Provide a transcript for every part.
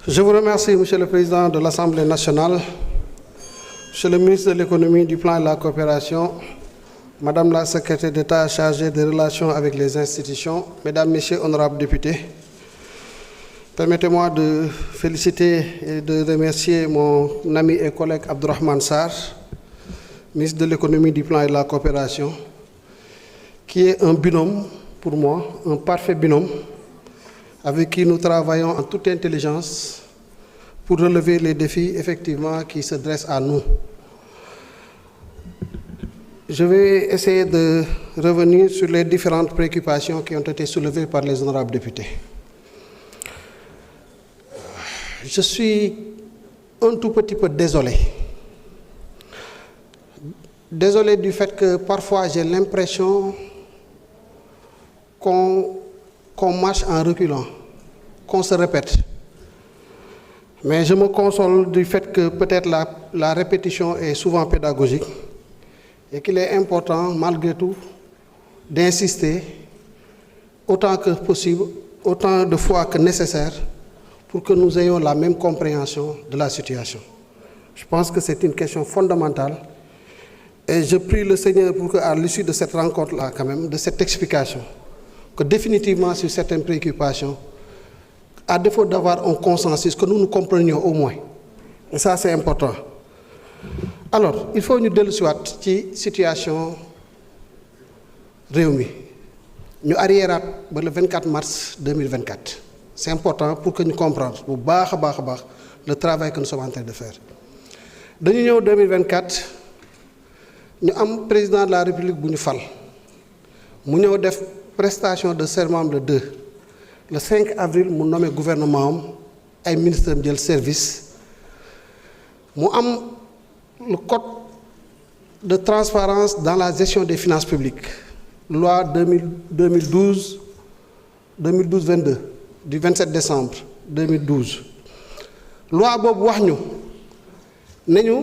Je vous remercie, Monsieur le Président de l'Assemblée nationale, Monsieur le ministre de l'Économie, du Plan et de la Coopération, Madame la Secrétaire d'État chargée des relations avec les institutions, Mesdames, Messieurs, honorables députés. Permettez-moi de féliciter et de remercier mon ami et collègue Abdourahmane Sarr, ministre de l'Économie, du Plan et de la Coopération, qui est un binôme pour moi, un parfait binôme, avec qui nous travaillons en toute intelligence pour relever les défis effectivement qui se dressent à nous. Je vais essayer de revenir sur les différentes préoccupations qui ont été soulevées par les honorables députés. Je suis un tout petit peu désolé. Désolé du fait que parfois j'ai l'impression qu'on marche en reculant, qu'on se répète. Mais je me console du fait que peut-être la répétition est souvent pédagogique et qu'il est important, malgré tout, d'insister autant que possible, autant de fois que nécessaire, pour que nous ayons la même compréhension de la situation. Je pense que c'est une question fondamentale et je prie le Seigneur pour qu'à l'issue de cette rencontre-là, quand même, de cette explication, que définitivement sur certaines préoccupations, à défaut d'avoir un consensus, que nous nous comprenions au moins. Et ça, c'est important. Alors, il faut ñu dellu si waat ci situation réew mi ñu arriéraat ba le 24 mars 2024. C'est important pour que ñu comprendre bu baax a baax le travail que nous sommes en train de faire. dañu ñëw 2024 ñu am président de la République bu ñu fal mu ñëw def prestation de serment le 2 le 5 avril mu nommé gouvernement am ay ministres am jël service mu am le code de transparence dans la gestion des finances publiques loi 2012-22 du 27 décembre 2012 loi boobu wax ñu ne ñu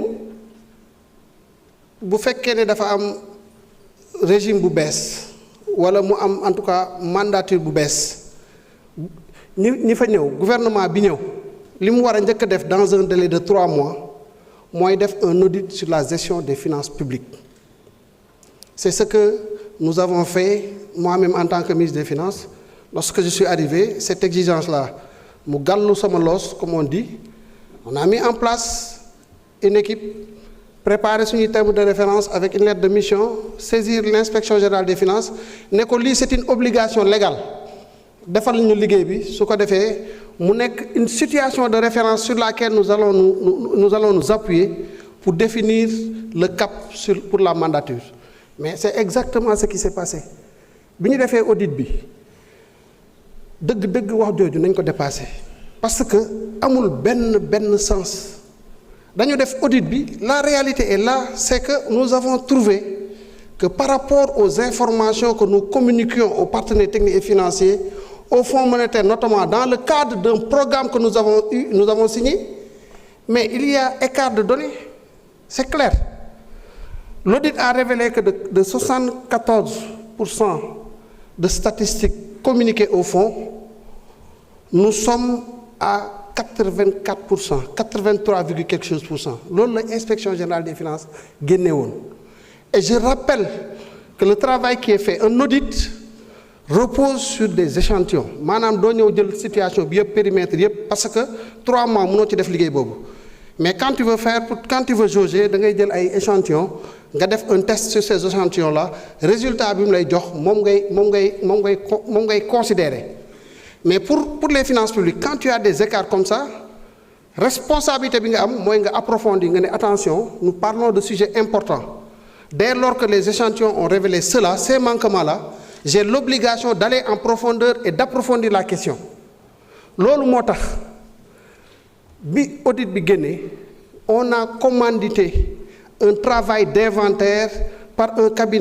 bu fekkee ne dafa am régime bu bees wala mu am en tout cas mandature bu bees ñi fa ñëw gouvernement bi ñëw li mu war a njëkk a def dans un délai de 3 mois mooy def un audit sur la gestion des finances publiques. C'est ce que nous avons fait moi-même en tant que ministre des Finances. Lorsque je suis arrivé, cette exigence-là, mu gàllu sama loos, comme on dit, on a mis en place une équipe, préparé suñuy terme de référence avec une lettre de mission, saisir l'inspection générale des finances, ne ko lii c'est une obligation légale. Defal ñu liggéey bi su ko defee mu nekk une situation de référence sur laquelle nous allons nous appuyer pour définir le cap pour la mandature. Mais c'est exactement ce qui s'est passé. Bi ñu defee audit bi dëgg wax jooju nañ ko dépasser parce que amul benn sens. Dañu def audit bi, la réalité est là, c'est que nous avons trouvé que par rapport aux informations que nous communiquions aux partenaires techniques et financiers, au Fonds monétaire, notamment dans le cadre d'un programme que nous avons signé, mais il y a écart de données, c'est clair. L'audit a révélé que de 74% de statistiques communiquées au Fonds, nous sommes à 84%, 83, quelque chose pour cent. Loolu la Inspection générale des finances génne woon. Et je rappelle que le travail qui est fait, un audit repose sur des échantillons maanaam doo ñëw jël situation bi yëpp périmètre yëpp parce que 3 mois mënoo ci def liggéey boobu mais quand tu veux jauger da ngay jël ay échantillons nga def un test sur ces échantillons là résultat bi mu lay jox moom ngay considérer mais pour les finances publiques quand tu as des écarts comme ça responsabilité bi nga am mooy nga approfondir nga ne attention nous parlons de sujets importants dès lors que les échantillons ont révélé cela ces manquements là j'ai l'obligation d'aller en profondeur et d'approfondir la question loolu moo tax bi audit bi génnee on a commandité un travail d'inventaire par un cabinet